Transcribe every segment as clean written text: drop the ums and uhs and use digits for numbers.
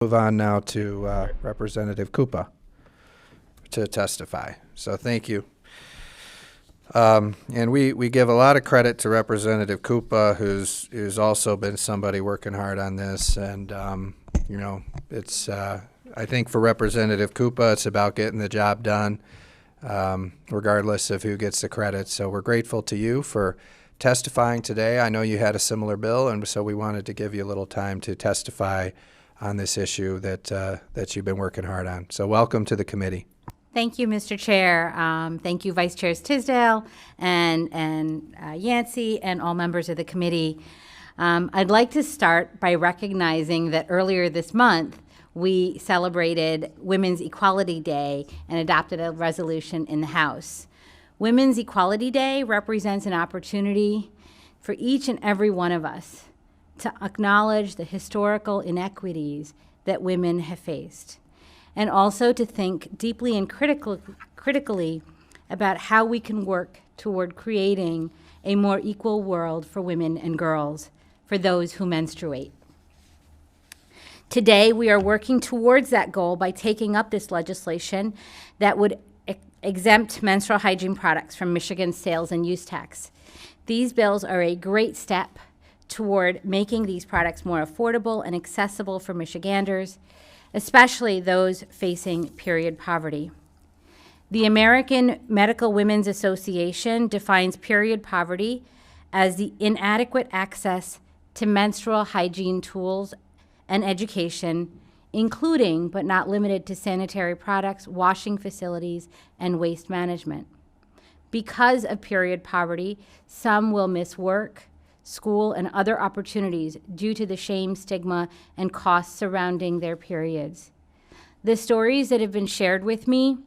Move on now to Representative Kuppa to testify. So thank you. And we give a lot of credit to Representative Kuppa, who's also been somebody working hard on this. And, you know, it's, I think for Representative Kuppa, it's about getting the job done, regardless of who gets the credit. So we're grateful to you for testifying today. I know you had a similar bill, and so we wanted to give you a little time to testify on this issue that you've been working hard on. So welcome to the committee. Thank you, Mr. Chair. Thank you, Vice Chairs Tisdale and Yancey and all members of the committee. I'd like to start by recognizing that earlier this month, we celebrated Women's Equality Day and adopted a resolution in the House. Women's Equality Day represents an opportunity for each and every one of us to acknowledge the historical inequities that women have faced, and also to think deeply and critically about how we can work toward creating a more equal world for women and girls, for those who menstruate. Today, we are working towards that goal by taking up this legislation that would exempt menstrual hygiene products from Michigan's sales and use tax. These bills are a great step toward making these products more affordable and accessible for Michiganders, especially those facing period poverty. The American Medical Women's Association defines period poverty as the inadequate access to menstrual hygiene tools and education, including but not limited to sanitary products, washing facilities, and waste management. Because of period poverty, some will miss work, school, and other opportunities due to the shame, stigma, and costs surrounding their periods. The stories that have been shared with me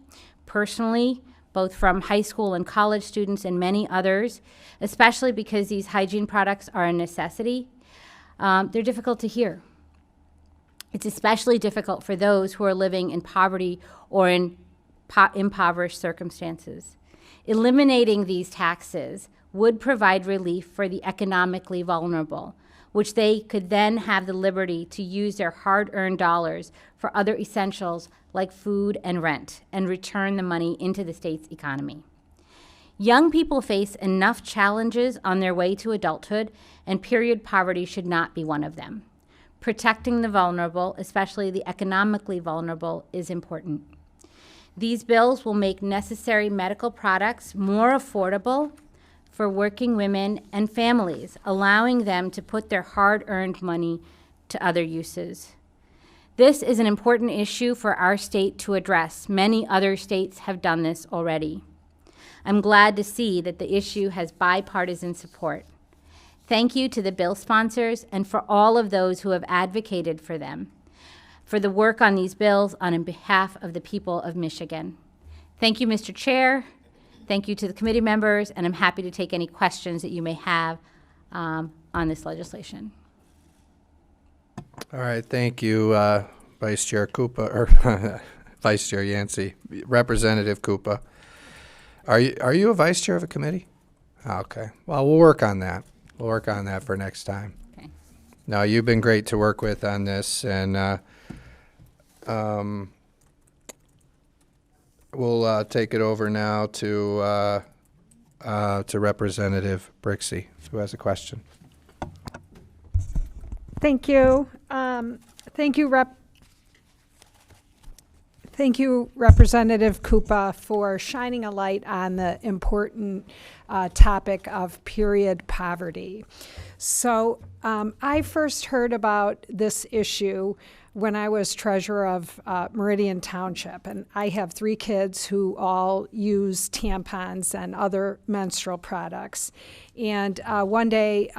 personally, both from high school and college students and many others, especially because these hygiene products are a necessity, they're difficult to hear. It's especially difficult for those who are living in poverty or in impoverished circumstances. Eliminating these taxes would provide relief for the economically vulnerable, which they could then have the liberty to use their hard-earned dollars for other essentials like food and rent, and return the money into the state's economy. Young people face enough challenges on their way to adulthood, and period poverty should not be one of them. Protecting the vulnerable, especially the economically vulnerable, is important. These bills will make necessary medical products more affordable for working women and families, allowing them to put their hard-earned money to other uses. This is an important issue for our state to address. Many other states have done this already. I'm glad to see that the issue has bipartisan support. Thank you to the bill sponsors and for all of those who have advocated for them, for the work on these bills on behalf of the people of Michigan. Thank you, Mr. Chair. Thank you to the committee members, and I'm happy to take any questions that you may have on this legislation. All right, thank you, Vice Chair Kuppa, or Vice Chair Yancey. Representative Kuppa. Are you a vice chair of a committee? Okay, well, we'll work on that. We'll work on that for next time. Okay. No, you've been great to work with on this, and we'll take it over now to Representative Brixey, who has a question. Thank you. Thank you, Representative Kuppa, for shining a light on the important topic of period poverty. So I first heard about this issue when I was treasurer of Meridian Township, and I have 3 kids who all use tampons and other menstrual products. And one day,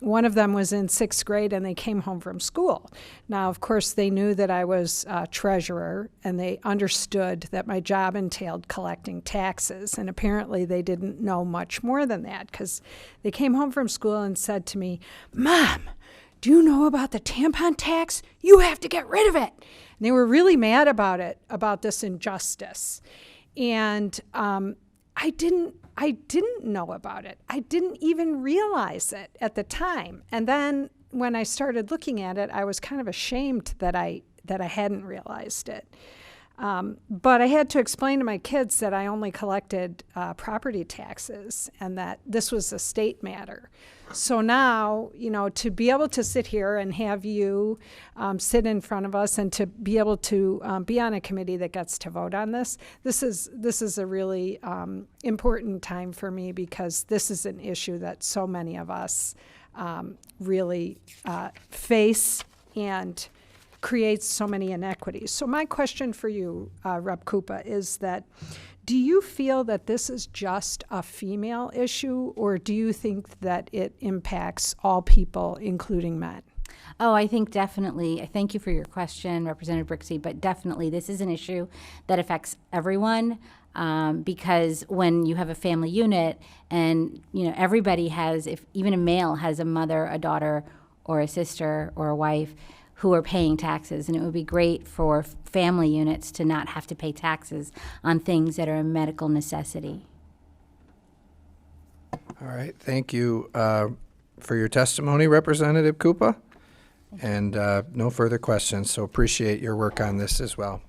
one of them was in 6th grade, and they came home from school. Now, of course, they knew that I was treasurer, and they understood that my job entailed collecting taxes. And apparently, they didn't know much more than that, because they came home from school and said to me, "Mom, do you know about the tampon tax? You have to get rid of it." And they were really mad about it, about this injustice. And I didn't know about it. I didn't even realize it at the time. And then when I started looking at it, I was kind of ashamed that I that I hadn't realized it. But I had to explain to my kids that I only collected property taxes and that this was a state matter. So now, to be able to sit here and have you sit in front of us and to be able to be on a committee that gets to vote on this is a really important time for me, because this is an issue that so many of us really face and creates so many inequities. So my question for you, Rep. Kuppa, is that do you feel that this is just a female issue, or do you think that it impacts all people, including men? Oh, I think definitely. I thank you for your question, Representative Brixey, but definitely this is an issue that affects everyone. Because when you have a family unit and, everybody has, if even a male has a mother, a daughter, or a sister, or a wife who are paying taxes, and it would be great for family units to not have to pay taxes on things that are a medical necessity. All right, thank you for your testimony, Representative Kuppa. And no further questions, so appreciate your work on this as well.